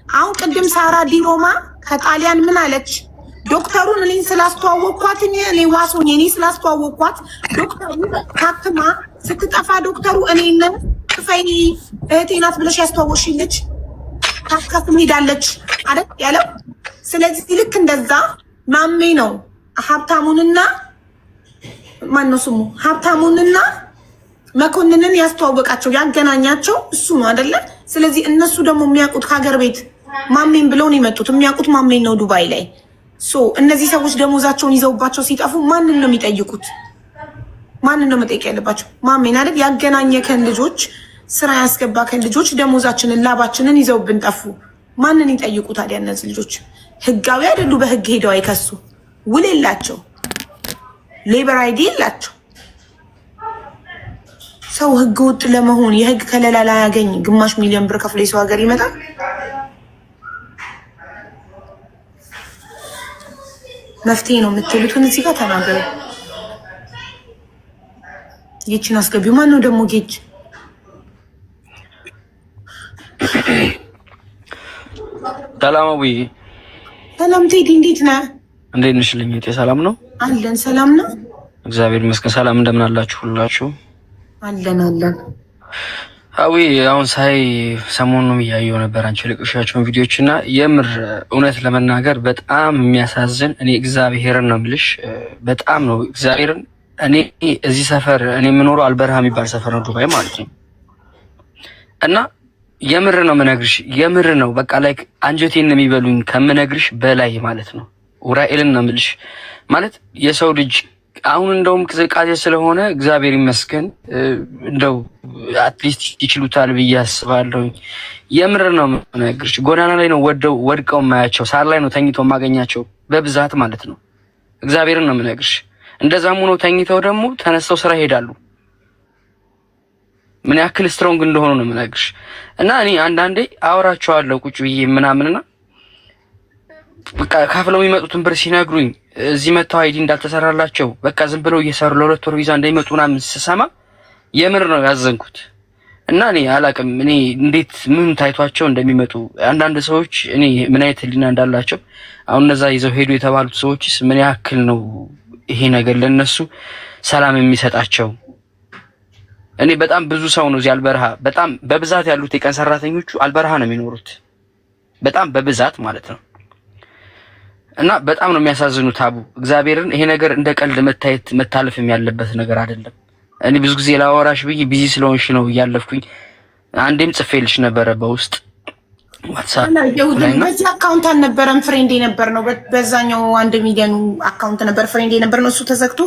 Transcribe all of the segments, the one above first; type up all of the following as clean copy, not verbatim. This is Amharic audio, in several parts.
አሁን ቅድም ሳራ ዲሮማ ከጣሊያን ምን አለች? ዶክተሩን እኔን ስላስተዋወቅኳት እኔ ዋሶኝ እኔ ስላስተዋወቅኳት ዶክተሩ ታክማ ስትጠፋ ዶክተሩ እኔን ክፈይ እህቴ ናት ብለሽ ያስተዋወቅሽኝ ልጅ ታከም ሄዳለች አይደል ያለው። ስለዚህ ልክ እንደዛ ማሜ ነው ሀብታሙንና ማነው ስሙ ሀብታሙንና መኮንንን ያስተዋወቃቸው ያገናኛቸው እሱ ነው አይደለ? ስለዚህ እነሱ ደግሞ የሚያውቁት ከሀገር ቤት ማሜን ብለው ነው የመጡት። የሚያውቁት ማሜን ነው ዱባይ ላይ። እነዚህ ሰዎች ደሞዛቸውን ይዘውባቸው ሲጠፉ ማንን ነው የሚጠይቁት? ማንን ነው መጠየቅ ያለባቸው? ማሜን አይደል? ያገናኘከን ልጆች፣ ስራ ያስገባከን ልጆች ደሞዛችንን ላባችንን ይዘውብን ጠፉ። ማንን ይጠይቁ ታዲያ? እነዚህ ልጆች ህጋዊ አይደሉ? በህግ ሄደው አይከሱ። ውል የላቸው፣ ሌበር አይዲ የላቸው። ሰው ህገ ወጥ ለመሆን የህግ ከለላ ላያገኝ ግማሽ ሚሊዮን ብር ከፍሎ የሰው ሀገር ይመጣል። መፍትሄ ነው የምትሉትን እዚህ ጋር ተናገሩ። ጌችን አስገቢው። ማን ነው ደግሞ ጌች? ሰላማዊ ሰላም ቴዲ፣ እንዴት ነህ? እንዴት ነሽ? ልኝት ሰላም ነው አለን። ሰላም ነው እግዚአብሔር ይመስገን። ሰላም እንደምን አላችሁ ሁላችሁ? አለን አለን። አዊ አሁን ሳይ ሰሞኑን እያየሁ ነበር አንቺ ልቅሻቸውን ቪዲዮዎች እና የምር እውነት ለመናገር በጣም የሚያሳዝን እኔ እግዚአብሔርን ነው የምልሽ፣ በጣም ነው እግዚአብሔርን። እኔ እዚህ ሰፈር እኔ የምኖረው አልበረሃ የሚባል ሰፈር ነው ዱባይ ማለት ነው። እና የምር ነው የምነግርሽ፣ የምር ነው በቃ ላይክ አንጀቴን ነው የሚበሉኝ ከምነግርሽ በላይ ማለት ነው። ኡራኤልን ነው የምልሽ ማለት የሰው ልጅ አሁን እንደውም ቅዝቃዜ ስለሆነ እግዚአብሔር ይመስገን እንደው አትሊስት ይችሉታል ብዬ አስባለሁ። የምር ነው የምነግርሽ፣ ጎዳና ላይ ነው ወድቀው ማያቸው፣ ሳር ላይ ነው ተኝተው ማገኛቸው በብዛት ማለት ነው። እግዚአብሔርን ነው የምነግርሽ። እንደዛም ሆኖ ተኝተው ደግሞ ተነስተው ስራ ይሄዳሉ። ምን ያክል ስትሮንግ እንደሆኑ ነው የምነግርሽ። እና እኔ አንዳንዴ አወራቸዋለሁ ቁጭ ብዬ ምናምንና በቃ ካፍለው የሚመጡትን ብር ሲነግሩኝ እዚህ መተው አይዲ እንዳልተሰራላቸው በቃ ዝም ብለው እየሰሩ ለሁለት ወር ቪዛ እንደሚመጡ ምናምን ስሰማ የምር ነው ያዘንኩት። እና እኔ አላቅም እኔ እንዴት ምን ታይቷቸው እንደሚመጡ አንዳንድ ሰዎች እኔ ምን አይነት ህሊና እንዳላቸው አሁን እነዛ ይዘው ሄዱ የተባሉት ሰዎችስ ምን ያክል ነው ይሄ ነገር ለነሱ ሰላም የሚሰጣቸው? እኔ በጣም ብዙ ሰው ነው እዚህ አልበረሃ በጣም በብዛት ያሉት የቀን ሰራተኞቹ አልበረሃ ነው የሚኖሩት በጣም በብዛት ማለት ነው። እና በጣም ነው የሚያሳዝኑት። አቡ እግዚአብሔርን ይሄ ነገር እንደ ቀልድ መታለፍም ያለበት ነገር አይደለም። እኔ ብዙ ጊዜ ላወራሽ ብዬ ቢዚ ስለሆንሽ ነው እያለፍኩኝ። አንዴም ጽፌልሽ ነበረ በውስጥ ዋትስአፕ ላይ ነው። በዚህ አካውንት አልነበረም ፍሬንድ የነበር ነው። በዛኛው 1 ሚሊዮን አካውንት ነበር ፍሬንድ የነበር ነው። እሱ ተዘግቶ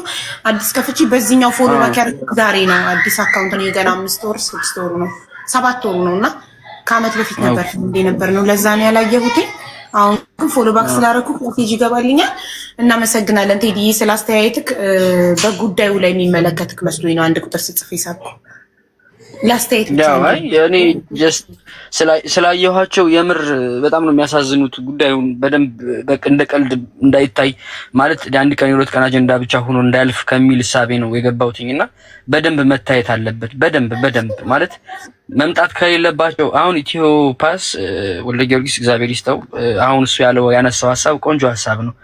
አዲስ ከፍቺ በዚህኛው ፎሎ ባከር ዛሬ ነው አዲስ አካውንት ነው። የገና 5 ወር 6 ወር ነው 7 ወር ነውና ከአመት በፊት ነበር ፍሬንድ የነበር ነው። ለዛ ነው ያላየሁት። አሁን ግን ፎሎ ባክ ስላደረኩ ሜሴጅ ይገባልኛል። እናመሰግናለን ቴዲ ስላስተያየትክ። በጉዳዩ ላይ የሚመለከትክ መስሎኝ ነው 1 ቁጥር ስጽፍ ይሳኩ ላስተያየት ብቻ ነው። እኔ ጀስት ስላየኋቸው የምር በጣም ነው የሚያሳዝኑት። ጉዳዩን በደንብ እንደ ቀልድ እንዳይታይ ማለት አንድ ቀን የሁለት ቀን አጀንዳ ብቻ ሆኖ እንዳያልፍ ከሚል እሳቤ ነው የገባሁትኝና በደንብ መታየት አለበት። በደንብ ማለት መምጣት ከሌለባቸው አሁን ኢትዮ ፓስ ወልደ ጊዮርጊስ እግዚአብሔር ይስጠው አሁን እሱ ያነሳው ሀሳብ ቆንጆ ሀሳብ ነው።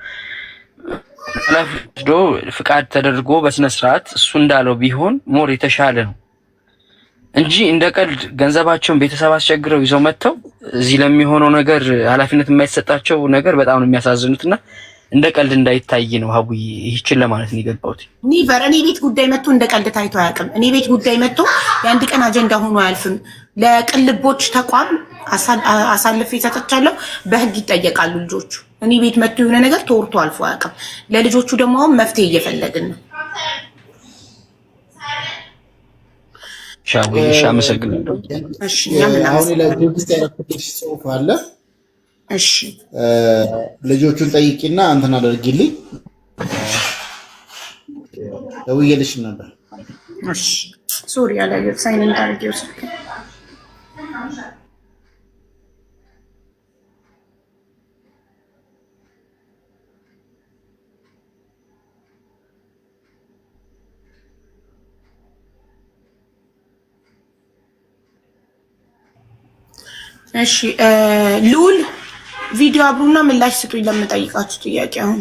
ለፍዶ ፍቃድ ተደርጎ በስነ ስርዓት እሱ እንዳለው ቢሆን ሞር የተሻለ ነው እንጂ እንደ ቀልድ ገንዘባቸውን ቤተሰብ አስቸግረው ይዘው መጥተው እዚህ ለሚሆነው ነገር ኃላፊነት የማይሰጣቸው ነገር በጣም ነው የሚያሳዝኑትና እንደ ቀልድ እንዳይታይ ነው ሀቡይ ይህችን ለማለት ነው የገባሁት። ኒቨር እኔ ቤት ጉዳይ መጥቶ እንደ ቀልድ ታይቶ አያውቅም። እኔ ቤት ጉዳይ መጥቶ የአንድ ቀን አጀንዳ ሆኖ አያልፍም። ለቅልቦች ተቋም አሳልፌ ሰጥቻለሁ። በህግ ይጠየቃሉ ልጆቹ። እኔ ቤት መጥቶ የሆነ ነገር ተወርቶ አልፎ አያውቅም። ለልጆቹ ደግሞ አሁን መፍትሄ እየፈለግን ነው። ሻዊሽ አመሰግናለሁ። እሺ አሁን ለግብጽ ያረኩልሽ ጽሁፍ አለ። እሺ ልጆቹን ጠይቂና አንተና አድርጊልኝ። ደውዬልሽ ነበር። እሺ ሶሪ አላየሁት ሳይለንት አድርጌው ስልክ እሺ ሉል ቪዲዮ አብሩና ምላሽ ስጡኝ ለምጠይቃችሁ ጥያቄ አሁን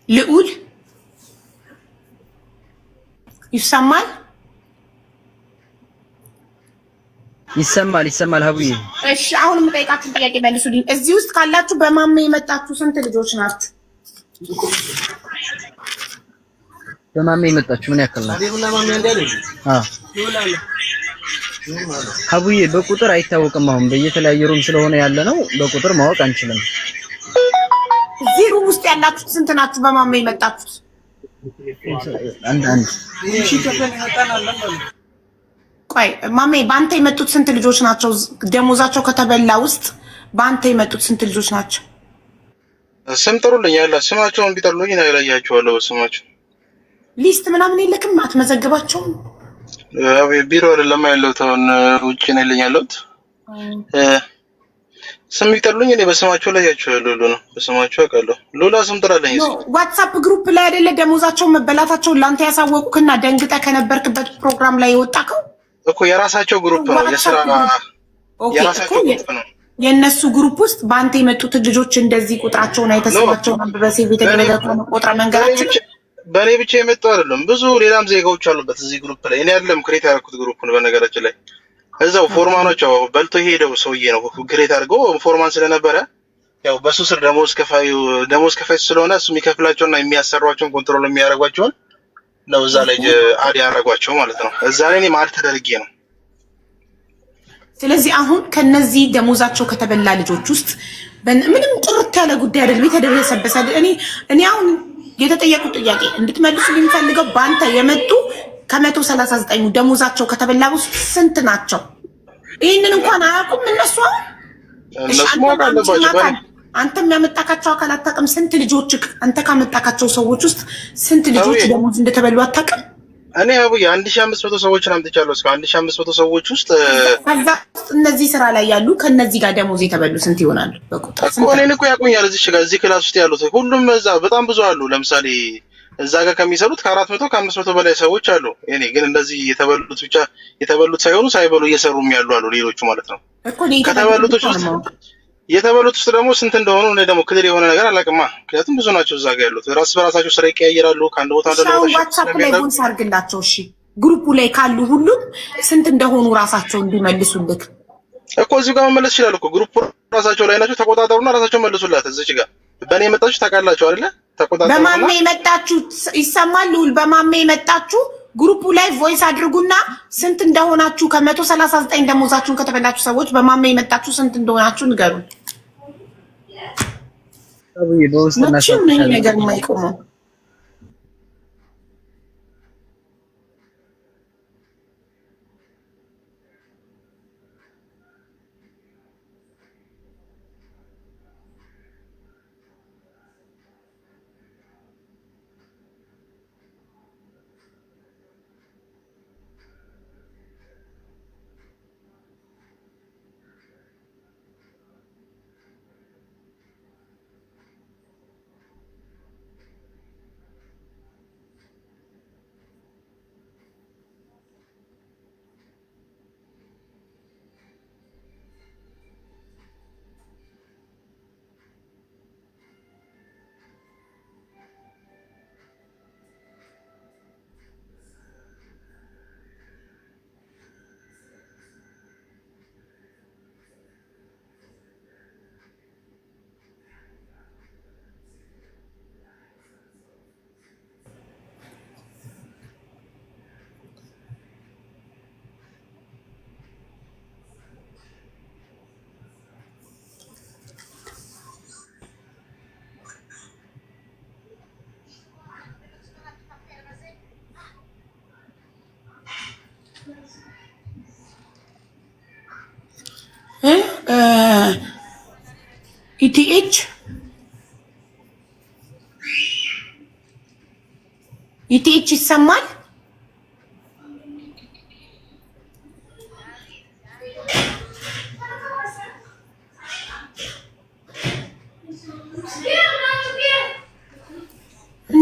ልዑል ይሰማል ይሰማል ሀቡዬ እሺ አሁን የምጠይቃችሁ ጥያቄ መልሱልኝ እዚህ ውስጥ ካላችሁ በማሜ የመጣችሁ ስንት ልጆች ናችሁ በማሜ የመጣችሁ ምን ያክል ነው ሀቡዬ በቁጥር አይታወቅም አሁን በየተለያየ ሩም ስለሆነ ያለ ነው በቁጥር ማወቅ አንችልም እዚህ ሩም ውስጥ ያላችሁት ስንት ናችሁ በማሜ የመጣችሁት አንድ ቆይ ማሜ ባንተ የመጡት ስንት ልጆች ናቸው ደሞዛቸው ከተበላ ውስጥ ባንተ የመጡት ስንት ልጆች ናቸው ስም ጥሩልኝ ያላ ስማቸውን ቢጠሩልኝ ነው ያላያቸዋለሁ በስማቸው ሊስት ምናምን የለክም አትመዘግባቸውም ቢሮ አይደለም ያለሁት አሁን ውጪ ነው ያለሁት ስም ቢጠሩልኝ እኔ በስማቸው ላይ ያያቸዋለሁ ሁሉ ነው በስማቸው አውቃለሁ ሉላ ስም ጥራልኝ ዋትስአፕ ግሩፕ ላይ አይደለ ደሞዛቸው መበላታቸውን ላንተ ያሳወቁክና ደንግጠ ከነበርክበት ፕሮግራም ላይ የወጣከው እኮ የራሳቸው ግሩፕ ነው የስራ የራሳቸው ግሩፕ ነው የነሱ ግሩፕ ውስጥ ባንተ የመጡት ልጆች እንደዚህ ቁጥራቸውን አይተሰማቸውን በሴቭ የተደረገው ቆጥራ መንገራችን በኔ ብቻ የመጣው አይደለም ብዙ ሌላም ዜጋዎች አሉበት እዚህ ግሩፕ ላይ እኔ አይደለም ክሬት ያደረኩት ግሩፕ ነው በነገራችን ላይ እዛው ፎርማኖች በልቶ ሄደው ሰውዬ ነው ክሬት አድርገው ፎርማን ስለነበረ ያው በሱ ስር ደሞዝ ከፋይ ስለሆነ እሱ የሚከፍላቸውና የሚያሰሯቸውን ኮንትሮል የሚያደርጓቸውን ነው እዛ ላይ አድ ያደርጓቸው ማለት ነው እዛ ላይ እኔ ማለት ተደርጌ ነው ስለዚህ አሁን ከነዚህ ደሞዛቸው ከተበላ ልጆች ውስጥ ምንም ጥርት ያለ ጉዳይ አይደለም የተደረሰበሰ እኔ አሁን የተጠየቁት ጥያቄ እንድትመልሱ የሚፈልገው ባንተ የመጡ ከ139 ደሞዛቸው ከተበላ ውስጥ ስንት ናቸው ይሄንን እንኳን አያውቁም እነሱ አንተም ያመጣካቸው አካል አታውቅም ስንት ልጆች አንተ ካመጣካቸው ሰዎች ውስጥ ስንት ልጆች ደሞዝ እንደተበሉ አታውቅም እኔ አቡዬ 1500 ሰዎችን አምጥቻለሁ እስከ 1500 ሰዎች ውስጥ ከዛ እነዚህ ስራ ላይ ያሉ ከነዚህ ጋር ደሞዝ የተበሉ ስንት ይሆናሉ በቁጥር እኮ እኔን እኮ ያቁኛል እዚህ ክላስ ውስጥ ያሉት ሁሉም እዛ በጣም ብዙ አሉ ለምሳሌ እዛ ጋር ከሚሰሩት ከ400 ከ500 በላይ ሰዎች አሉ እኔ ግን እንደዚህ የተበሉት ሳይሆኑ ሳይበሉ እየሰሩም ያሉ አሉ ሌሎቹ ማለት ነው የተበሉት ውስጥ ደግሞ ስንት እንደሆኑ እኔ ደግሞ ክሊር የሆነ ነገር አላውቅማ ምክንያቱም ብዙ ናቸው እዛ ጋር ያሉት በራሳቸው ስራ ይቀያየራሉ ከአንድ ቦታ ወደ ሌላ ዋትስአፕ ላይ ቮይስ አድርግላቸው እሺ ግሩፑ ላይ ካሉ ሁሉም ስንት እንደሆኑ ራሳቸው እንዲመልሱልክ እኮ እዚህ ጋር መመለስ ይችላል እኮ ግሩፑ ራሳቸው ላይ ናቸው ተቆጣጣሩና ራሳቸው መልሱላት እዚህ ጋር በእኔ የመጣችሁ ታውቃላችሁ አይደለ ተቆጣጣሩና በማሜ የመጣችሁ ይሰማል ሉል በማሜ የመጣችሁ ግሩፑ ላይ ቮይስ አድርጉና ስንት እንደሆናችሁ ከ139 ደሞዛችሁን ከተበላችሁ ሰዎች በማሜ የመጣችሁ ስንት እንደሆናችሁ ንገሩን አቡዬ በውስጥና ነገር የማይቆመው ኢቲኤች ይሰማል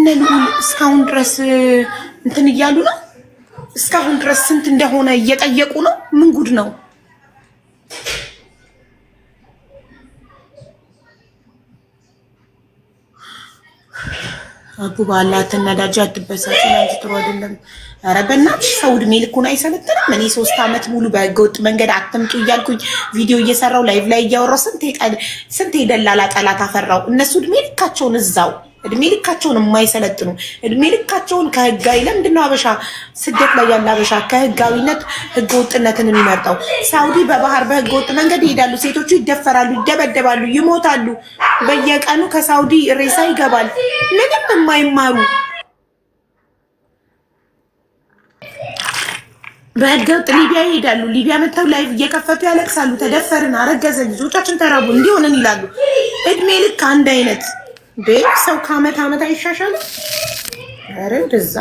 እነ ልዑል እስካሁን ድረስ እንትን እያሉ ነው። እስካሁን ድረስ ስንት እንደሆነ እየጠየቁ ነው። ምን ጉድ ነው? አቡ ባላ ተናዳጅ አትበሳጭ። አንቺ ጥሩ አይደለም። ኧረ በእናትሽ ሰው እድሜ ልኩን አይሰለጥንም። እኔ 3 ዓመት ሙሉ በህገወጥ መንገድ አትምጡ እያልኩኝ ቪዲዮ እየሰራው ላይቭ ላይ እያወራው ስንት የደላላ ጠላት አፈራው። እነሱ እድሜ ልካቸውን እዛው እድሜ ልካቸውን የማይሰለጥኑ እድሜ ልካቸውን ከህጋዊ ለምንድነው አበሻ ስደት ላይ ያለ አበሻ ከህጋዊነት ህገወጥነትን የሚመርጠው? ሳውዲ በባህር በህገወጥ መንገድ ይሄዳሉ። ሴቶቹ ይደፈራሉ፣ ይደበደባሉ፣ ይሞታሉ። በየቀኑ ከሳውዲ ሬሳ ይገባል። ምንም የማይማሩ በህገወጥ ሊቢያ ይሄዳሉ። ሊቢያ መጥተው ላይቭ እየከፈቱ ያለቅሳሉ። ተደፈርን፣ አረገዘን፣ ልጆቻችን ተራቡ፣ እንዲሆነን ይላሉ። እድሜ ልክ አንድ አይነት ሰው ከአመት አመት አይሻሻልም። ኧረ እንደዛ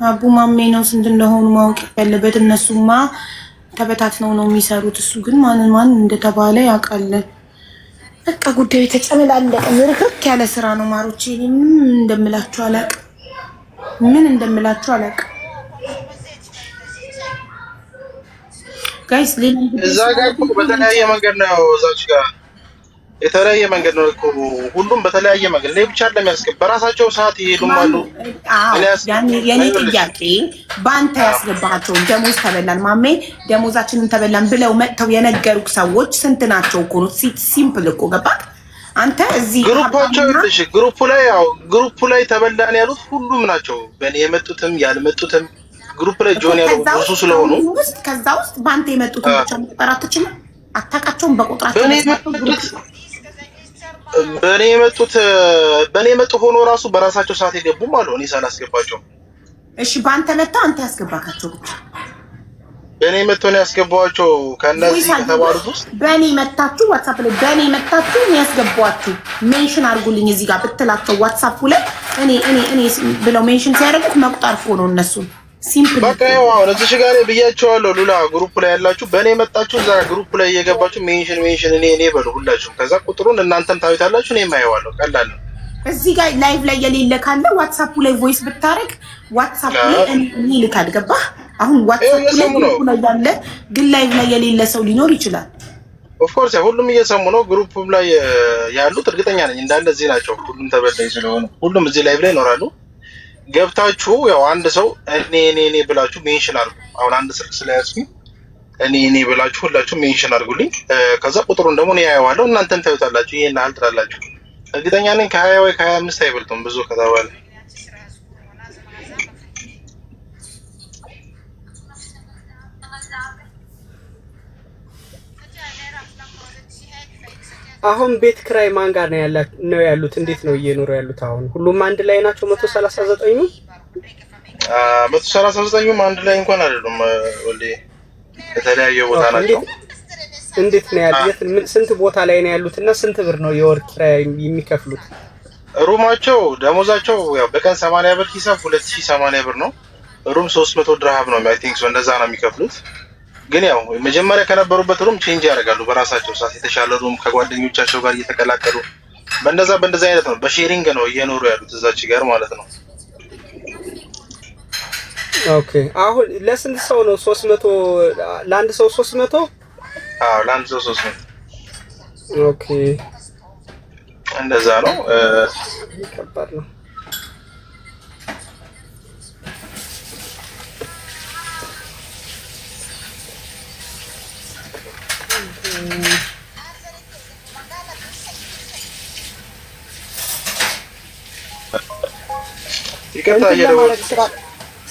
አቡ ማሜ ነው ስንት እንደሆኑ ማወቅ ያለበት። እነሱማ ተበታትነው ነው የሚሰሩት። እሱ ግን ማን እንደተባለ ያውቃል። በቃ ጉዳዩ የተጨመላለቀ ምርክክ ያለ ስራ ነው። ማሮቼ ምን እንደምላችሁ አላውቅም። ጋይስ እዛ ጋር እኮ በተለያየ መንገድ ነው እዛች ጋር የተለያየ መንገድ ነው እኮ ሁሉም በተለያየ መንገድ ላይ ብቻ ለሚያስገባ በራሳቸው ሰዓት ይሄዱም አሉ። የኔ ጥያቄ በአንተ ያስገባቸው ደሞዝ ተበላን ማሜ ደሞዛችንን ተበላን ብለው መጥተው የነገሩክ ሰዎች ስንት ናቸው እኮ ነው። ሲምፕል እኮ ገባክ አንተ እዚህ ግሩፓቸው እሺ ግሩፑ ላይ ተበላን ያሉት ሁሉም ናቸው። በእኔ የመጡትም ያልመጡትም ግሩፕ ላይ ጆን ያለው ብዙ ስለሆኑ ከዛ ውስጥ በአንተ የመጡትን ብቻ መቁጠር አትችልም። አታውቃቸውም በቁጥራቸው በእኔ የመጡ ሆኖ ራሱ በራሳቸው ሰዓት የገቡም አሉ። እኔ ሳላስገባቸው እሺ በአንተ መጣ አንተ ያስገባካቸው ብቻ በእኔ መጥቶ ነው ያስገባዋቸው። ከነዚህ ከተባሉት ውስጥ በእኔ መጣችሁ ዋትስአፕ ላይ በእኔ መጣችሁ ነው ያስገባዋችሁ። ሜንሽን አድርጉልኝ እዚህ ጋር ብትላቸው ዋትስአፕ ላይ እኔ ብለው ሜንሽን ሲያደርጉት መቁጠር እኮ ነው እነሱ ሲምፕል በቃ ያው አሁን እዚህ ጋር ብያቸዋለሁ። ሉላ ግሩፕ ላይ ያላችሁ በእኔ መጣችሁ እዛ ግሩፕ ላይ እየገባችሁ ሜንሽን እኔ በሉ ሁላችሁም። ከዛ ቁጥሩን እናንተም ታዩታላችሁ እኔም አየዋለሁ። ቀላል ነው። እዚህ ጋር ላይቭ ላይ የሌለ ካለ ዋትስአፕ ላይ ቮይስ ብታረግ ዋትስአፕ ላይ እኔ ልካድ ገባህ? አሁን ዋትስአፕ ላይ ያለ ግን ላይቭ ላይ የሌለ ሰው ሊኖር ይችላል። ኦፍ ኮርስ ሁሉም እየሰሙ ነው። ግሩፕ ላይ ያሉት እርግጠኛ ነኝ እንዳለ እዚህ ናቸው። ሁሉም ተበዳይ ስለሆነ ሁሉም እዚህ ላይቭ ላይ ይኖራሉ። ገብታችሁ ያው አንድ ሰው እኔ ብላችሁ ሜንሽን አድርጉ። አሁን አንድ ስልክ ስለያዝኩኝ እኔ ብላችሁ ሁላችሁ ሜንሽን አድርጉልኝ። ከዛ ቁጥሩን ደግሞ እኔ ያየዋለሁ፣ እናንተም ታዩታላችሁ። ይሄን አህል ትላላችሁ። እርግጠኛ ነኝ ከ20 ወይ ከ25 አይበልጡም ብዙ ከተባለ። አሁን ቤት ክራይ ማን ጋር ነው ያሉት? እንዴት ነው እየኖሩ ያሉት? አሁን ሁሉም አንድ ላይ ናቸው? 139ኙ 139ኙም አንድ ላይ እንኳን አይደሉም። ወልዴ የተለያየ ቦታ ናቸው። እንዴት ነው ያሉት? ስንት ቦታ ላይ ነው ያሉት እና ስንት ብር ነው የወር ኪራይ የሚከፍሉት? ሩማቸው ደሞዛቸው ያው በቀን 80 ብር ሂሳብ 2080 ብር ነው። ሩም 300 ድርሃም ነው። አይ ቲንክ ሶ እንደዛ ነው የሚከፍሉት። ግን ያው መጀመሪያ ከነበሩበት ሩም ቼንጅ ያደርጋሉ በራሳቸው ሰዓት የተሻለ ሩም ከጓደኞቻቸው ጋር እየተቀላቀሉ በእንደዛ አይነት ነው። በሼሪንግ ነው እየኖሩ ያሉት እዛች ጋር ማለት ነው። ኦኬ አሁን ለስንት ሰው ነው 300? ለአንድ ሰው 300? አዎ ለአንድ ሰው 300። ኦኬ እንደዛ ነው። ከባድ ነው።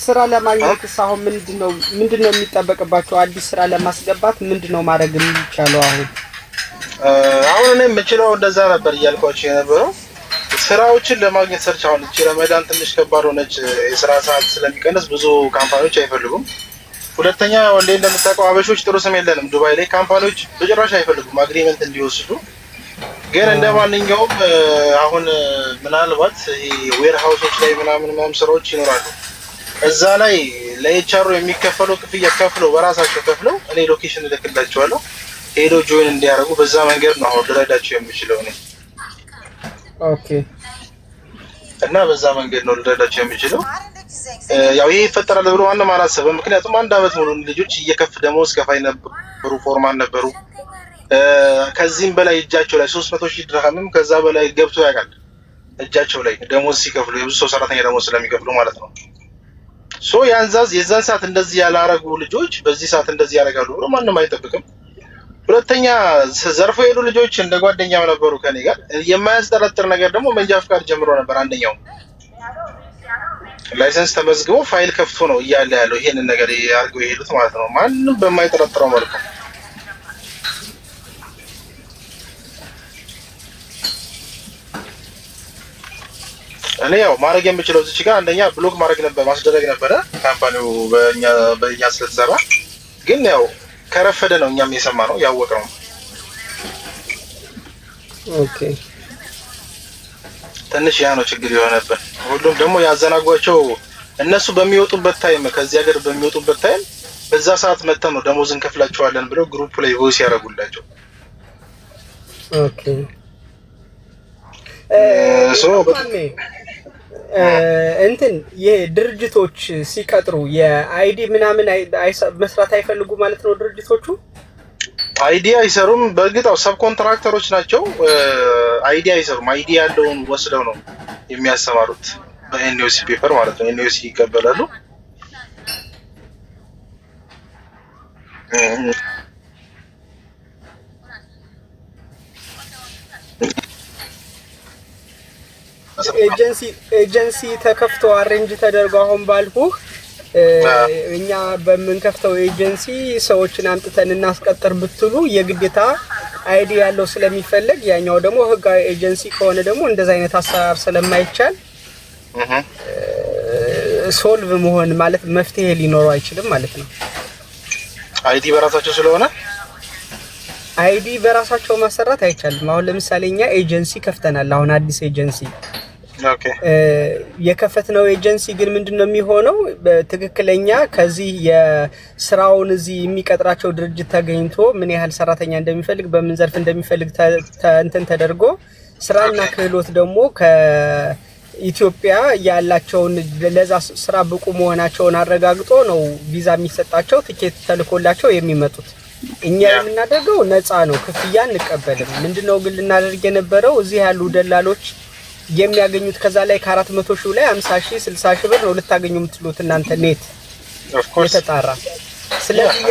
ስራ ለማግኘት አሁን ምንድነው የሚጠበቅባቸው? አዲስ ስራ ለማስገባት ምንድነው ማድረግ የሚቻለው? አሁን እኔ የምችለው እንደዛ ነበር እያልኳቸው የነበረው ስራዎችን ለማግኘት ሰርች። አሁን እቺ ረመዳን ትንሽ ከባድ ሆነች። የስራ ሰዓት ስለሚቀንስ ብዙ ካምፓኒዎች አይፈልጉም። ሁለተኛ ወንዴ እንደምታውቀው አበሾች ጥሩ ስም የለንም ዱባይ ላይ። ካምፓኒዎች በጭራሽ አይፈልጉም አግሪመንት እንዲወስዱ። ግን እንደማንኛውም አሁን ምናልባት ይሄ ዌር ሃውሶች ላይ ምናምን ስራዎች ይኖራሉ። እዛ ላይ ለኤችአር የሚከፈለው ክፍያ ከፍለው በራሳቸው ከፍለው እኔ ሎኬሽን እልክላቸዋለሁ ሄዶ ጆይን እንዲያደርጉ በዛ መንገድ ነው አሁን ልረዳቸው የምችለው እኔ። ኦኬ እና በዛ መንገድ ነው ልረዳቸው የምችለው። ያው ይሄ ይፈጠራል ብሎ ማንም አላሰበም። ምክንያቱም አንድ አመት ሙሉ ልጆች እየከፍ ደሞዝ ከፋይ ነበሩ፣ ፎርማን ነበሩ። ከዚህም በላይ እጃቸው ላይ 300,000 ድርሃምም ከዛ በላይ ገብቶ ያውቃል እጃቸው ላይ ደሞዝ ሲከፍሉ፣ የብዙ ሰው ሰራተኛ ደሞዝ ስለሚከፍሉ ማለት ነው። ሶ የዛን ሰዓት እንደዚህ ያላረጉ ልጆች በዚህ ሰዓት እንደዚህ ያደርጋሉ ብሎ ማንም አይጠብቅም። ሁለተኛ ዘርፎ የሄዱ ልጆች እንደ ጓደኛው ነበሩ ከኔ ጋር። የማያስጠረጥር ነገር ደግሞ መንጃ ፍቃድ ጀምሮ ነበር። አንደኛው ላይሰንስ ተመዝግቦ ፋይል ከፍቶ ነው እያለ ያለው ይሄንን ነገር ያርገው የሄዱት ማለት ነው። ማንም በማይጠረጥረው መልኩ እኔ ያው ማድረግ የምችለው እዚህ ጋር አንደኛ ብሎክ ማስደረግ ነበረ ካምፓኒው በእኛ ስለተሰራ። ግን ያው ከረፈደ ነው እኛም የሰማነው ያወቅነው። ኦኬ ትንሽ ያ ነው ችግር የሆነብን። ሁሉም ደግሞ ያዘናጓቸው እነሱ በሚወጡበት ታይም ከዚህ ሀገር በሚወጡበት ታይም በዛ ሰዓት መተን ነው ደሞዝ እንከፍላቸዋለን ብለው ግሩፕ ላይ ቮይስ ያደርጉላቸው። ኦኬ እንትን የድርጅቶች ሲቀጥሩ የአይዲ ምናምን መስራት አይፈልጉ ማለት ነው ድርጅቶቹ? አይዲ አይሰሩም። በእርግጣው ሰብ ኮንትራክተሮች ናቸው። አይዲ አይሰሩም። አይዲ ያለውን ወስደው ነው የሚያሰማሩት በኤንኦሲ ፔፐር ማለት ነው። ኤንኦሲ ይቀበላሉ። ኤጀንሲ ተከፍቶ አሬንጅ ተደርጎ አሁን ባልኩህ እኛ በምንከፍተው ኤጀንሲ ሰዎችን አምጥተን እናስቀጥር ብትሉ የግዴታ አይዲ ያለው ስለሚፈልግ ያኛው ደግሞ ህጋዊ ኤጀንሲ ከሆነ ደግሞ እንደዛ አይነት አሰራር ስለማይቻል ሶልቭ መሆን ማለት መፍትሄ ሊኖረው አይችልም ማለት ነው። አይዲ በራሳቸው ስለሆነ አይዲ በራሳቸው ማሰራት አይቻልም። አሁን ለምሳሌ እኛ ኤጀንሲ ከፍተናል። አሁን አዲስ ኤጀንሲ የከፈትነው ኤጀንሲ ግን ምንድነው የሚሆነው? በትክክለኛ ከዚህ የስራውን እዚህ የሚቀጥራቸው ድርጅት ተገኝቶ ምን ያህል ሰራተኛ እንደሚፈልግ በምን ዘርፍ እንደሚፈልግ እንትን ተደርጎ ስራና ክህሎት ደግሞ ከኢትዮጵያ ያላቸውን ለዛ ስራ ብቁ መሆናቸውን አረጋግጦ ነው ቪዛ የሚሰጣቸው፣ ቲኬት ተልኮላቸው የሚመጡት። እኛ የምናደርገው ነፃ ነው፣ ክፍያ አንቀበልም። ምንድነው ግን ልናደርግ የነበረው እዚህ ያሉ ደላሎች የሚያገኙት ከዛ ላይ ከ400,000 ላይ 50,000 60,000 ብር ነው ልታገኙ የምትሉት እናንተ ኔት የተጣራ። ስለዚህ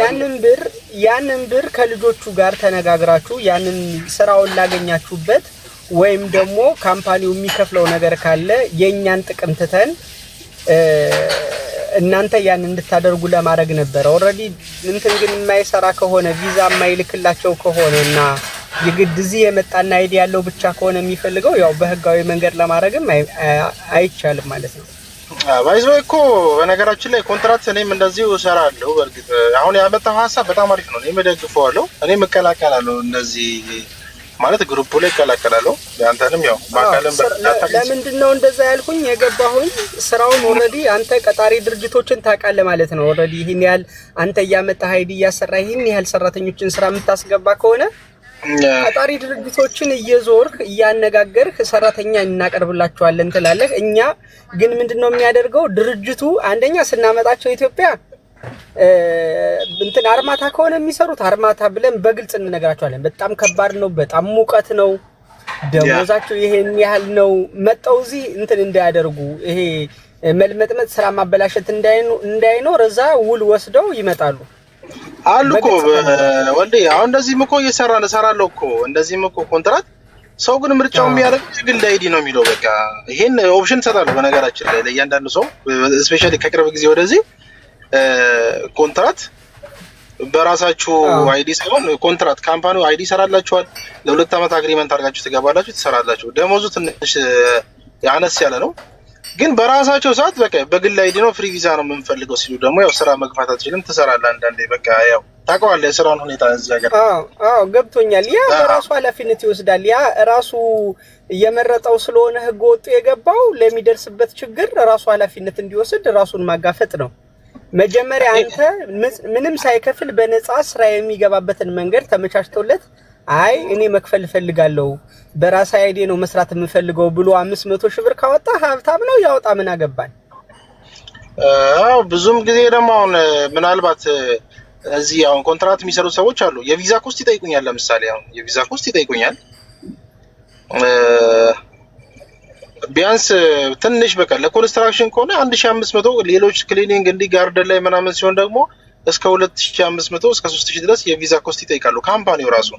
ያንን ብር ከልጆቹ ጋር ተነጋግራችሁ ያንን ስራውን ላገኛችሁበት ወይም ደግሞ ካምፓኒው የሚከፍለው ነገር ካለ የኛን ጥቅም ትተን እናንተ ያን እንድታደርጉ ለማድረግ ነበር። ኦሬዲ እንትን ግን የማይሰራ ከሆነ ቪዛ የማይልክላቸው ከሆነና የግድ እዚህ የመጣና አይዲ ያለው ብቻ ከሆነ የሚፈልገው ያው በህጋዊ መንገድ ለማድረግም አይቻልም ማለት ነው። ባይዘው እኮ በነገራችን ላይ ኮንትራክት እኔም እንደዚሁ እሰራለሁ። በርግጥ አሁን ያመጣው ሀሳብ በጣም አሪፍ ነው። እኔም እደግፈዋለሁ። እኔም እቀላቀላለሁ እንደዚህ ማለት ግሩፕ ላይ እቀላቀላለሁ። ያንተንም ያው ማካለም ለምንድን ነው እንደዛ ያልኩኝ የገባሁኝ ስራውን ኦሬዲ አንተ ቀጣሪ ድርጅቶችን ታውቃለህ ማለት ነው። ኦሬዲ ይሄን ያህል አንተ እያመጣህ አይዲ እያሰራ ይሄን ያህል ሰራተኞችን ስራ የምታስገባ ከሆነ ቀጣሪ ድርጅቶችን እየዞርክ እያነጋገርክ ሰራተኛ እናቀርብላችኋለን ትላለህ። እኛ ግን ምንድነው የሚያደርገው ድርጅቱ አንደኛ ስናመጣቸው ኢትዮጵያ እንትን አርማታ ከሆነ የሚሰሩት አርማታ ብለን በግልጽ እንነግራቸዋለን። በጣም ከባድ ነው፣ በጣም ሙቀት ነው፣ ደሞዛቸው ይሄን ያህል ነው። መጣው እዚህ እንትን እንዳያደርጉ ይሄ መልመጥመጥ ስራ ማበላሸት እንዳይኖር እዛ ውል ወስደው ይመጣሉ አሉ እኮ ወንዴ። አሁን እንደዚህም እኮ እሰራለሁ እኮ እንደዚህም እኮ ኮንትራት ሰው ግን ምርጫው የሚያደርገው የግል አይዲ ነው የሚለው። በቃ ይሄን ኦፕሽን ሰጣለሁ በነገራችን ላይ ለእያንዳንዱ ሰው ስፔሻሊ ከቅርብ ጊዜ ወደዚህ ኮንትራት በራሳችሁ አይዲ ሳይሆን ኮንትራት ካምፓኒው አይዲ ይሰራላችኋል። ለ2 አመት አግሪመንት አድርጋችሁ ትገባላችሁ፣ ትሰራላችሁ። ደሞዙ ትንሽ ያነስ ያለ ነው፣ ግን በራሳቸው ሰዓት በቃ በግል አይዲ ነው ፍሪ ቪዛ ነው የምንፈልገው ሲሉ ደግሞ ያው ስራ መግፋት አትችልም፣ ትሰራለህ። አንዳንዴ በቃ ያው ታውቀዋለህ የስራውን ሁኔታ እዚህ ሀገር። አዎ ገብቶኛል። ያ በራሱ ኃላፊነት ይወስዳል። ያ ራሱ እየመረጠው ስለሆነ ህግ ወጡ የገባው ለሚደርስበት ችግር ራሱ ኃላፊነት እንዲወስድ ራሱን ማጋፈጥ ነው። መጀመሪያ አንተ ምንም ሳይከፍል በነፃ ስራ የሚገባበትን መንገድ ተመቻችቶለት አይ እኔ መክፈል ፈልጋለሁ በራስ አይዲ ነው መስራት የምፈልገው ብሎ 500 ሺህ ብር ካወጣ ሀብታም ነው ያወጣ፣ ምን አገባን? ብዙም ጊዜ ደግሞ አሁን ምናልባት እዚህ አሁን ኮንትራት የሚሰሩ ሰዎች አሉ። የቪዛ ኮስት ይጠይቁኛል። ለምሳሌ አሁን የቪዛ ኮስት ይጠይቁኛል ቢያንስ ትንሽ በቃ ለኮንስትራክሽን ከሆነ 1500፣ ሌሎች ክሊኒንግ እንዲ ጋርደን ላይ ምናምን ሲሆን ደግሞ እስከ 2500 እስከ 3000 ድረስ የቪዛ ኮስት ይጠይቃሉ። ካምፓኒው ራሱ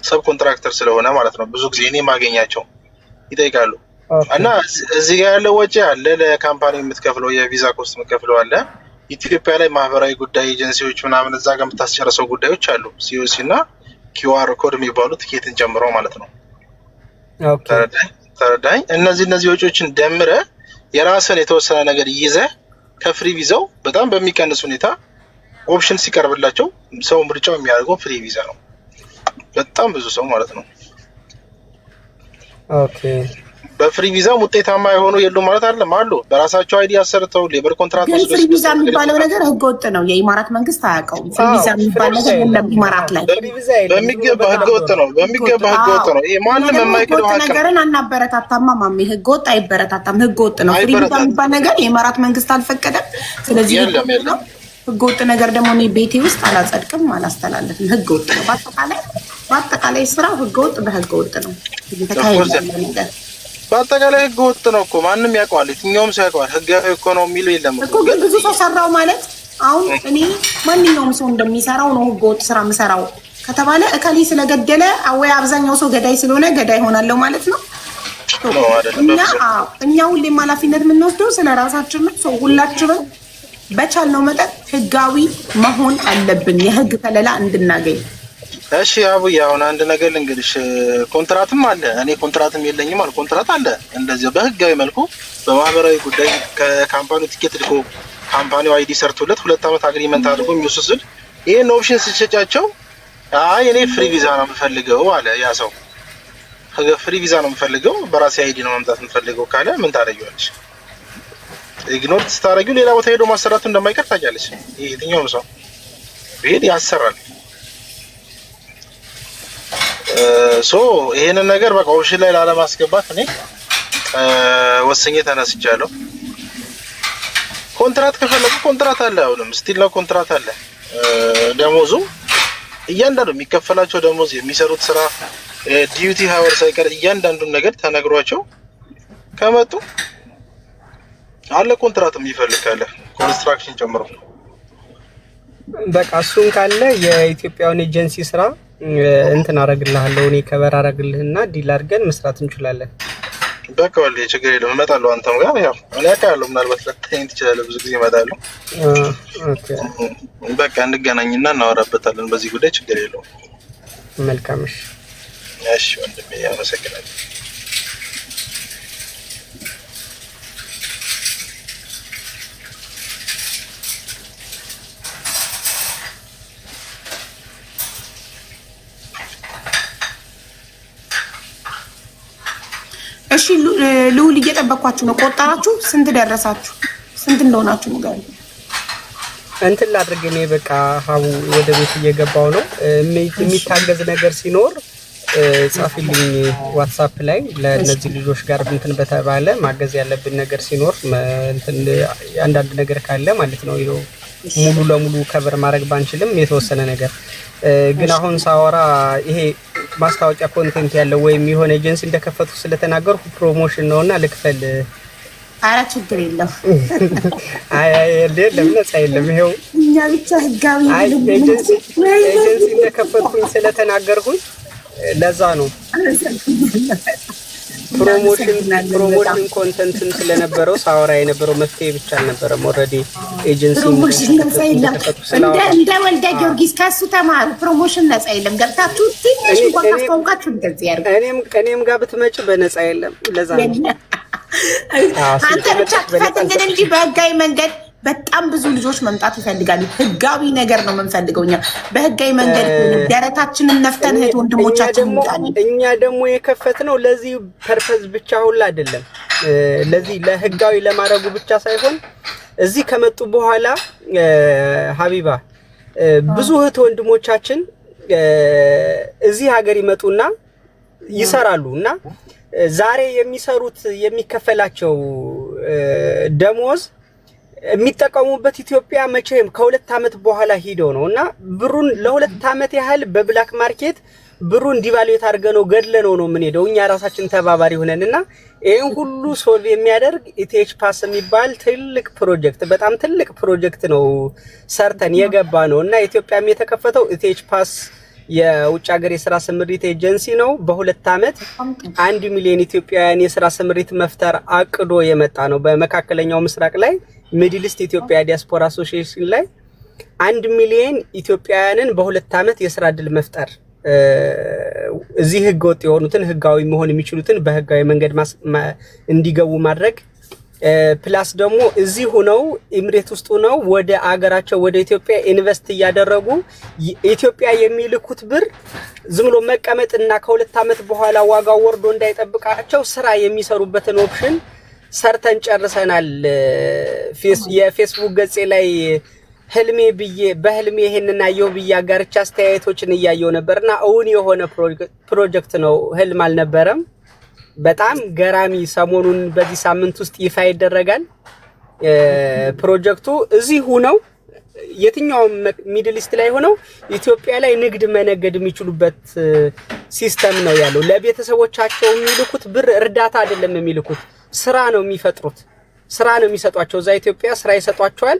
ሰብ ኮንትራክተር ስለሆነ ማለት ነው። ብዙ ጊዜ እኔ ማገኛቸው ይጠይቃሉ። እና እዚህ ጋር ያለው ወጪ አለ፣ ለካምፓኒው የምትከፍለው የቪዛ ኮስት የምትከፍለው አለ። ኢትዮጵያ ላይ ማህበራዊ ጉዳይ ኤጀንሲዎች ምናምን እዛ ጋር የምታስጨርሰው ጉዳዮች አሉ፣ ሲኦሲ እና ኪውአር ኮድ የሚባሉ ቲኬትን ጨምሮ ማለት ነው። ኦኬ ተረዳኝ። እነዚህ ወጪዎችን ደምረ የራስን የተወሰነ ነገር ይዘህ ከፍሪ ቪዛው በጣም በሚቀንስ ሁኔታ ኦፕሽን ሲቀርብላቸው ሰው ምርጫው የሚያደርገው ፍሪ ቪዛ ነው። በጣም ብዙ ሰው ማለት ነው። ኦኬ በፍሪ ቪዛ ውጤታማ የሆኑ የሉም ማለት አይደለም፣ አሉ። በራሳቸው አይዲ አሰርተው ሌበር ኮንትራክት ወስደው ፍሪ ቪዛ የሚባለው ነገር ህገወጥ ነው። የኢማራት መንግስት አያውቀውም። ፍሪ ቪዛ የሚባል ነገር የለም ኢማራት ላይ። በሚገባ ህገወጥ ነው፣ በሚገባ ህገወጥ ነው። ይሄ ማንም የማይክደው ሀቅ ነው። ነገርን አናበረታታም ማማሜ፣ ህገወጥ አይበረታታም፣ ህገወጥ ነው። ፍሪ ቪዛ የሚባል ነገር የኢማራት መንግስት አልፈቀደም። ስለዚህ ህገወጥ ነገር ደግሞ እኔ ቤቴ ውስጥ አላጸድቅም፣ አላስተላለፍም። ህገወጥ ነው። በአጠቃላይ ስራው ህገወጥ በህገወጥ ነው እየተካሄደ ያለው። በአጠቃላይ ህገ ወጥ ነው እኮ ማንም ያውቀዋል፣ የትኛውም ሰው ያውቀዋል። ህጋዊ እኮ ነው የሚለው የለም እኮ። ግን ብዙ ሰው ሰራው ማለት አሁን እኔ ማንኛውም ሰው እንደሚሰራው ነው ህገ ወጥ ስራ የምሰራው ከተባለ እከሌ ስለገደለ ወይ አብዛኛው ሰው ገዳይ ስለሆነ ገዳይ ሆናለሁ ማለት ነው። እኛ ሁሌም ኃላፊነት የምንወስደው ስለ ራሳችን ነው። ሰው ሁላችንም በቻልነው መጠን ህጋዊ መሆን አለብን፣ የህግ ከለላ እንድናገኝ። እሺ አቡዬ፣ አሁን አንድ ነገር ልንገርሽ፣ ኮንትራትም አለ። እኔ ኮንትራትም የለኝም አለ፣ ኮንትራት አለ። እንደዚህ በህጋዊ መልኩ በማህበራዊ ጉዳይ ከካምፓኒው ቲኬት ልኮ ካምፓኒው አይዲ ሰርቶለት 2 አመት አግሪመንት አድርጎ የሚወስድ ይሄን ኦፕሽን ሲሰጫቸው አይ እኔ ፍሪ ቪዛ ነው የምፈልገው አለ ያ ሰው። ፍሪ ቪዛ ነው የምፈልገው በራሴ አይዲ ነው መምጣት የምፈልገው ካለ ምን ታደርጊዋለሽ? ኢግኖር ስታደርጊው ሌላ ቦታ ሄዶ ማሰራቱ እንደማይቀር ታውቂያለሽ። የትኛውም ሰው ቢሄድ ያሰራል። ይሄንን ነገር በቃ ኦፕሽን ላይ ላለማስገባት እኔ ወሰኜ ተነስቻለሁ። ኮንትራት ከፈለኩ ኮንትራት አለ፣ አሁንም ስቲል ነው ኮንትራት አለ። ደሞዙ እያንዳንዱ የሚከፈላቸው ደሞዝ፣ የሚሰሩት ስራ፣ ዲዩቲ ሀወር ሳይቀር እያንዳንዱን ነገር ተነግሯቸው ከመጡ አለ። ኮንትራት የሚፈልግ ካለ ኮንስትራክሽን ጨምሮ በቃ እሱን ካለ የኢትዮጵያውን ኤጀንሲ ስራ እንትን አረግልሃለሁ እኔ ከበር አረግልህና ዲል አድርገን መስራት እንችላለን። በቃ ወልዴ ችግር የለውም እመጣለሁ። አንተም ጋር ያው እኔ አውቃለሁ ምናልባት ልትተኝ ትችላለህ። ብዙ ጊዜ እመጣለሁ። ኦኬ በቃ እንገናኝና እናወራበታለን በዚህ ጉዳይ። ችግር የለውም። መልካም እሺ ወንድሜ አመሰግናለሁ። እሺ ልውል እየጠበኳችሁ ነው። ቆጠራችሁ? ስንት ደረሳችሁ? ስንት እንደሆናችሁ ንገሩኝ። እንትን ላድርግ እኔ በቃ ሀቡ ወደ ቤት እየገባው ነው። የሚታገዝ ነገር ሲኖር ጻፊልኝ ዋትስአፕ ላይ ለነዚህ ልጆች ጋር እንትን በተባለ ማገዝ ያለብን ነገር ሲኖር እንትን አንዳንድ ነገር ካለ ማለት ነው። ይሄው ሙሉ ለሙሉ ከበር ማድረግ ባንችልም የተወሰነ ነገር ግን አሁን ሳወራ ይሄ ማስታወቂያ ኮንቴንት ያለው ወይም የሆነ ኤጀንሲ እንደከፈቱ ስለተናገርኩ ፕሮሞሽን ነውና ልክፈል። ኧረ ችግር የለም። አይ የለም ነፃ የለም። ይሄው እኛ ብቻ ህጋዊ ኤጀንሲ እንደከፈቱኝ ስለተናገርኩኝ ለዛ ነው ፕሮሞሽን ኮንቴንትን ስለነበረው ሳወራ የነበረው መፍትሄ ብቻ አልነበረም። ኦልሬዲ ኤጀንሲ ፕሮሞሽን ነፃ የለም። እንደ ወልደ ጊዮርጊስ ከሱ ተማሩ። ፕሮሞሽን ነፃ የለም። ገብታችሁ ትንሽ እንኳን ታስተዋውቃችሁ እንደዚህ ያርጉ። እኔም ጋር ብትመጪ በነፃ የለም። ለዛ ነው አንተ ብቻ ፈትንገን እንጂ በህጋዊ መንገድ በጣም ብዙ ልጆች መምጣት ይፈልጋሉ። ህጋዊ ነገር ነው የምንፈልገው እኛ በህጋዊ መንገድ ደረታችንን ነፍተን እህት ወንድሞቻችን እኛ ደግሞ የከፈትነው ለዚህ ፐርፐዝ ብቻ ሁላ አይደለም። ለዚህ ለህጋዊ ለማድረጉ ብቻ ሳይሆን እዚህ ከመጡ በኋላ ሀቢባ ብዙ እህት ወንድሞቻችን እዚህ ሀገር ይመጡና ይሰራሉ እና ዛሬ የሚሰሩት የሚከፈላቸው ደሞዝ የሚጠቀሙበት ኢትዮጵያ መቼም ከ2 አመት በኋላ ሄደው ነውና ብሩን ለ2 አመት ያህል በብላክ ማርኬት ብሩን ዲቫሉዌት አድርገነው ገድለነው ነው ምን ሄደው እኛ ራሳችን ተባባሪ ሆነንና ይሄን ሁሉ ሶልቭ የሚያደርግ ኢቲኤች ፓስ የሚባል ትልቅ ፕሮጀክት በጣም ትልቅ ፕሮጀክት ነው ሰርተን የገባ ነውና ኢትዮጵያም የተከፈተው ኢቲኤች ፓስ የውጭ ሀገር የሥራ ስምሪት ኤጀንሲ ነው። በ2 አመት 1 ሚሊዮን ኢትዮጵያውያን የሥራ ስምሪት መፍጠር አቅዶ የመጣ ነው። በመካከለኛው ምስራቅ ላይ ሚድል ኢስት ኢትዮጵያ ዲያስፖራ አሶሲዬሽን ላይ 1 ሚሊዮን ኢትዮጵያውያንን በ2 አመት የሥራ ዕድል መፍጠር እዚህ ህገወጥ የሆኑትን ህጋዊ መሆን የሚችሉትን በህጋዊ መንገድ እንዲገቡ ማድረግ ፕላስ ደግሞ እዚህ ሆነው ኢምሬት ውስጥ ሆነው ወደ አገራቸው ወደ ኢትዮጵያ ኢንቨስት ያደረጉ ኢትዮጵያ የሚልኩት ብር ዝም ብሎ መቀመጥና ከ2 አመት በኋላ ዋጋው ወርዶ እንዳይጠብቃቸው ስራ የሚሰሩበትን ኦፕሽን ሰርተን ጨርሰናል። የፌስቡክ ገጼ ላይ ህልሜ ብዬ በህልሜ ይሄንን አየው ብዬ አጋርቻ አስተያየቶችን እያየው ነበርና እውን የሆነ ፕሮጀክት ነው። ህልም አልነበረም። በጣም ገራሚ ሰሞኑን በዚህ ሳምንት ውስጥ ይፋ ይደረጋል። ፕሮጀክቱ እዚህ ሆነው የትኛውም ሚድል ኢስት ላይ ሆነው ኢትዮጵያ ላይ ንግድ መነገድ የሚችሉበት ሲስተም ነው ያለው። ለቤተሰቦቻቸው የሚልኩት ብር እርዳታ አይደለም የሚልኩት፣ ስራ ነው የሚፈጥሩት። ስራ ነው የሚሰጧቸው። እዛ ኢትዮጵያ ስራ ይሰጧቸዋል።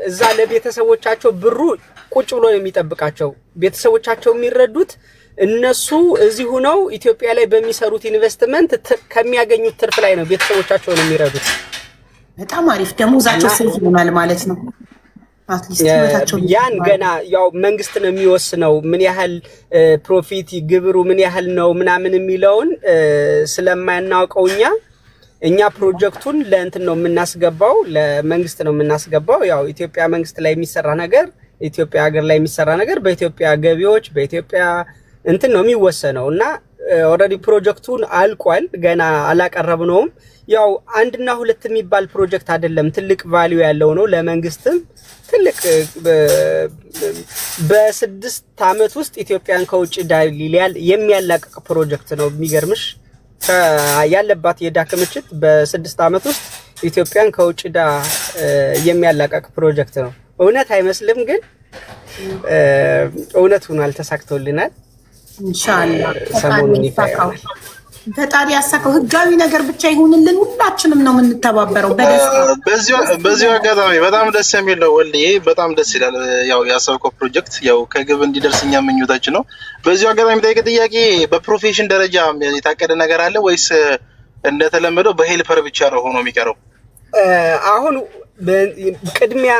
እዛ ለቤተሰቦቻቸው ብሩ ቁጭ ብሎ ነው የሚጠብቃቸው። ቤተሰቦቻቸው የሚረዱት እነሱ እዚህ ሆነው ኢትዮጵያ ላይ በሚሰሩት ኢንቨስትመንት ከሚያገኙት ትርፍ ላይ ነው ቤተሰቦቻቸው ነው የሚረዱት። በጣም አሪፍ ደሞዛቸው ሴፍ ይሆናል ማለት ነው። ያን ገና ያው መንግስት ነው የሚወስነው ምን ያህል ፕሮፊት ግብሩ ምን ያህል ነው ምናምን የሚለውን ስለማናውቀው እኛ ፕሮጀክቱን ለእንትን ነው የምናስገባው፣ ለመንግስት ነው የምናስገባው። ያው ኢትዮጵያ መንግስት ላይ የሚሰራ ነገር ኢትዮጵያ ሀገር ላይ የሚሰራ ነገር በኢትዮጵያ ገቢዎች በኢትዮጵያ እንትን ነው የሚወሰነው እና ኦልሬዲ ፕሮጀክቱን አልቋል። ገና አላቀረብነውም። ያው 1 እና 2 የሚባል ፕሮጀክት አይደለም፣ ትልቅ ቫልዩ ያለው ነው። ለመንግስትም ትልቅ በ6 አመት ውስጥ ኢትዮጵያን ከውጭ ዳሊል የሚያላቅቅ ፕሮጀክት ነው። የሚገርምሽ ያለባት የዳ ክምችት በ6 አመት ውስጥ ኢትዮጵያን ከውጭ ዳ የሚያላቅቅ ፕሮጀክት ነው። እውነት አይመስልም፣ ግን እውነት ሆኗል፣ ተሳክቶልናል። ኢንሻአላህ ሰሞኑን ይፋ ፈጣሪ ያሳካው ህጋዊ ነገር ብቻ ይሁንልን። ሁላችንም ነው የምንተባበረው በደስታ። በዚሁ አጋጣሚ በጣም ደስ የሚል ነው ወልዬ፣ በጣም ደስ ይላል። ያው ያሰብከው ፕሮጀክት ያው ከግብ እንዲደርስ እኛ ምኞታችን ነው። በዚሁ አጋጣሚ ጠይቅ ጥያቄ፣ በፕሮፌሽን ደረጃ የታቀደ ነገር አለ ወይስ እንደተለመደው በሄልፐር ብቻ ነው ሆኖ የሚቀረው? አሁን ቅድሚያ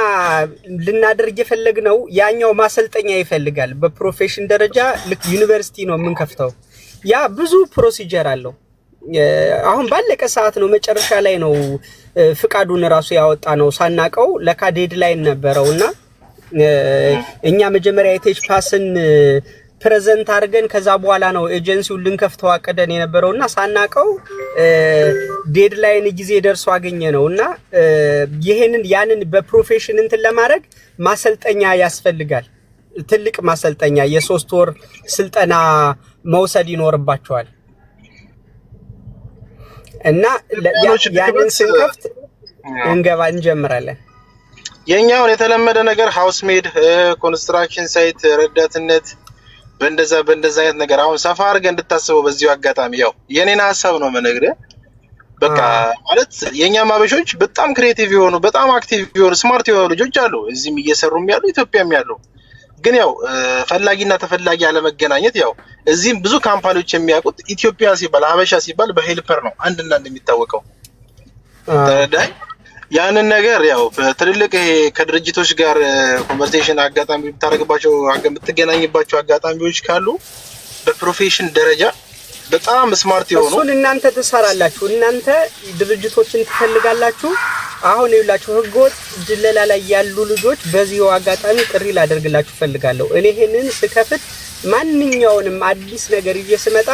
ልናደርግ የፈለግነው ያኛው ማሰልጠኛ ይፈልጋል። በፕሮፌሽን ደረጃ ልክ ዩኒቨርሲቲ ነው የምንከፍተው። ያ ብዙ ፕሮሲጀር አለው። አሁን ባለቀ ሰዓት ነው መጨረሻ ላይ ነው ፍቃዱን ራሱ ያወጣ ነው ሳናቀው። ለካ ዴድላይን ነበረውና እኛ መጀመሪያ የቴች ፓስን ፕሬዘንት አድርገን ከዛ በኋላ ነው ኤጀንሲውን ልንከፍተው አቀደን የነበረውና ሳናቀው ዴድላይን ጊዜ ደርሶ አገኘ ነውና ያንን በፕሮፌሽን እንትን ለማድረግ ማሰልጠኛ ያስፈልጋል። ትልቅ ማሰልጠኛ የ3 ወር ስልጠና መውሰድ ይኖርባቸዋል። እና ያንን ስንከፍት እንጀምራለን። የኛውን የተለመደ ነገር ሃውስ ሜድ፣ ኮንስትራክሽን ሳይት ረዳትነት፣ በእንደዛ አይነት ነገር አሁን ሰፋ አድርገህ እንድታስበው በዚሁ አጋጣሚ ያው የኔን ሀሳብ ነው የምነግርህ። በቃ ማለት የኛ ማበሾች በጣም ክሬቲቭ የሆኑ በጣም አክቲቭ የሆኑ ስማርት የሆኑ ልጆች አሉ፣ እዚህም እየሰሩም ያሉ ኢትዮጵያም ያሉ። ግን ያው ፈላጊና ተፈላጊ አለመገናኘት። ያው እዚህም ብዙ ካምፓኒዎች የሚያውቁት ኢትዮጵያ ሲባል ሀበሻ ሲባል በሄልፐር ነው አንድና እንደሚታወቀው ተረዳይ። ያንን ነገር ያው በትልልቅ ይሄ ከድርጅቶች ጋር ኮንቨርሴሽን አጋጣሚ ብታረግባቸው የምትገናኝባቸው አጋጣሚዎች ካሉ በፕሮፌሽን ደረጃ በጣም ስማርት የሆኑ እሱን እናንተ ትሰራላችሁ። እናንተ ድርጅቶችን ትፈልጋላችሁ። አሁን ይኸውላችሁ ህገወጥ ድለላ ላይ ያሉ ልጆች በዚሁ አጋጣሚ ጥሪ ላደርግላችሁ ፈልጋለሁ። እኔ ይሄንን ስከፍት ማንኛውንም አዲስ ነገር እየስመጣ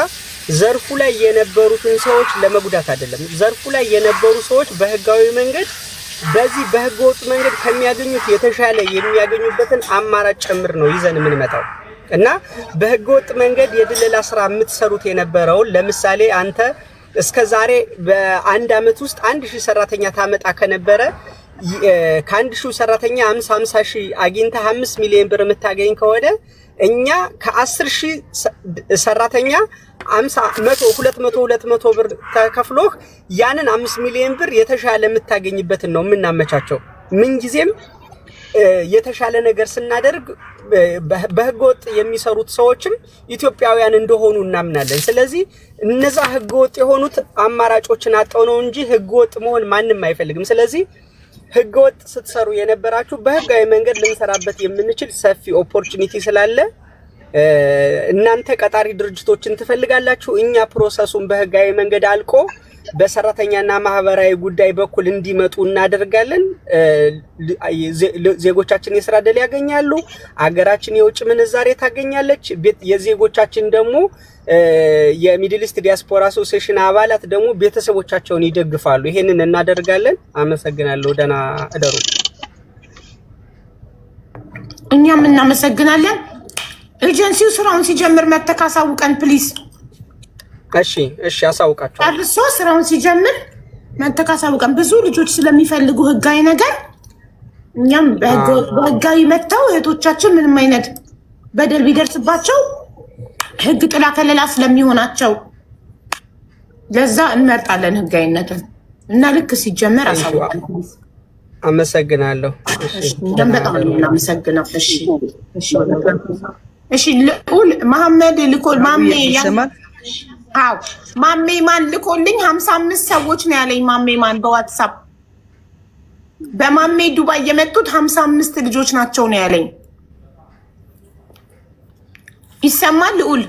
ዘርፉ ላይ የነበሩትን ሰዎች ለመጉዳት አይደለም። ዘርፉ ላይ የነበሩ ሰዎች በህጋዊ መንገድ በዚህ በህገወጥ መንገድ ከሚያገኙት የተሻለ የሚያገኙበትን አማራጭ ጭምር ነው ይዘን የምንመጣው እና በህገወጥ መንገድ የድለላ ስራ የምትሰሩት የነበረውን ለምሳሌ አንተ እስከዛሬ በአንድ አመት ውስጥ 1000 ሰራተኛ ታመጣ ከነበረ ከ1000 ሰራተኛ 50 ሺህ አግኝተህ 5 ሚሊዮን ብር የምታገኝ ከሆነ እኛ ከ10000 ሰራተኛ 50 100 200 ብር ተከፍሎህ ያንን 5 ሚሊዮን ብር የተሻለ የምታገኝበትን ነው የምናመቻቸው። ምን ጊዜም የተሻለ ነገር ስናደርግ በህገወጥ የሚሰሩት ሰዎችም ኢትዮጵያውያን እንደሆኑ እናምናለን። ስለዚህ እነዛ ህገወጥ የሆኑት አማራጮችን አጣው ነው እንጂ ህገወጥ መሆን ማንንም አይፈልግም። ስለዚህ ህገወጥ ስትሰሩ የነበራችሁ በህጋዊ መንገድ ልንሰራበት የምንችል ሰፊ ኦፖርቹኒቲ ስላለ እናንተ ቀጣሪ ድርጅቶችን ትፈልጋላችሁ። እኛ ፕሮሰሱን በህጋዊ መንገድ አልቆ በሰራተኛና ማህበራዊ ጉዳይ በኩል እንዲመጡ እናደርጋለን። ዜጎቻችን የስራ ዕድል ያገኛሉ። አገራችን የውጭ ምንዛሬ ታገኛለች። የዜጎቻችን ደግሞ የሚድል ኢስት ዲያስፖራ አሶሲዬሽን አባላት ደግሞ ቤተሰቦቻቸውን ይደግፋሉ። ይሄንን እናደርጋለን። አመሰግናለሁ። ደህና እደሩ። እኛም እናመሰግናለን። ኤጀንሲው ስራውን ሲጀምር መተካሳውቀን ፕሊዝ። እሺ አሳውቃቸው። አርሶ ስራውን ሲጀምር መተካሳውቀን። ብዙ ልጆች ስለሚፈልጉ ህጋዊ ነገር እኛም በህጋዊ መተው እህቶቻችን ምንም አይነት በደል ቢደርስባቸው ህግ ጥላ ከለላ ስለሚሆናቸው ለዛ እንመርጣለን ህጋዊነትን እና ልክ ሲጀመር አሳውቀን። አመሰግናለሁ። በጣም እናመሰግናለሁ። እሺ ልዑል መሐመድ ልኮል ማሜ ይሰማል። አው ማሜ ማን ልኮልኝ 55 ሰዎች ነው ያለኝ። ማሜ ማን በዋትስአፕ በማሜ ዱባይ የመጡት 55 ልጆች ናቸው ነው ያለኝ። ይሰማል ልዑል?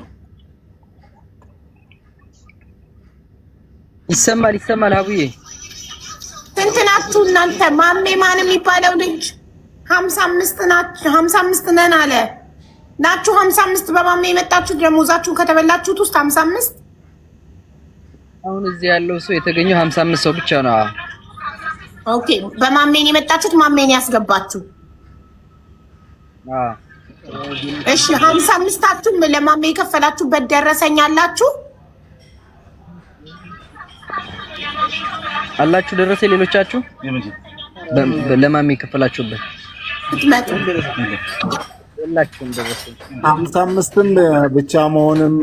ይሰማል አቡዬ። ስንት ናችሁ እናንተ? ማሜ ማን የሚባለው ልጅ 55 ናችሁ። 55 ነን አለ ናችሁ። 55 በማሜ የመጣችሁት ደሞዛችሁን ከተበላችሁት ውስጥ 55። አሁን እዚህ ያለው ሰው የተገኘው 55 ሰው ብቻ ነው። ኦኬ በማሜን የመጣችሁት ማሜን ያስገባችሁ። እሺ 55ታችሁም ለማሜ የከፈላችሁበት ደረሰኝ አላችሁ? አላችሁ ደረሰ? ሌሎቻችሁ ለማሜ የከፈላችሁበት ትመጡ ሁላችሁም ደረሰ? 55ን ብቻ መሆንም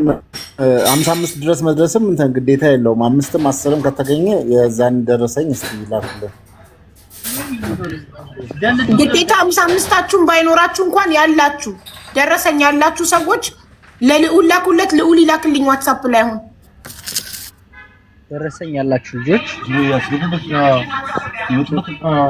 55 ድረስ መድረስም እንትን ግዴታ የለውም። 5ም 10ም ከተገኘ የዛን ደረሰኝ እስቲ ይላክልኝ። ግዴታ 55ታችሁም ባይኖራችሁ እንኳን ያላችሁ ደረሰኝ ያላችሁ ሰዎች ለልዑል ላኩለት። ልዑል ይላክልኝ ዋትስአፕ ላይ አሁን ደረሰኝ ያላችሁ ልጆች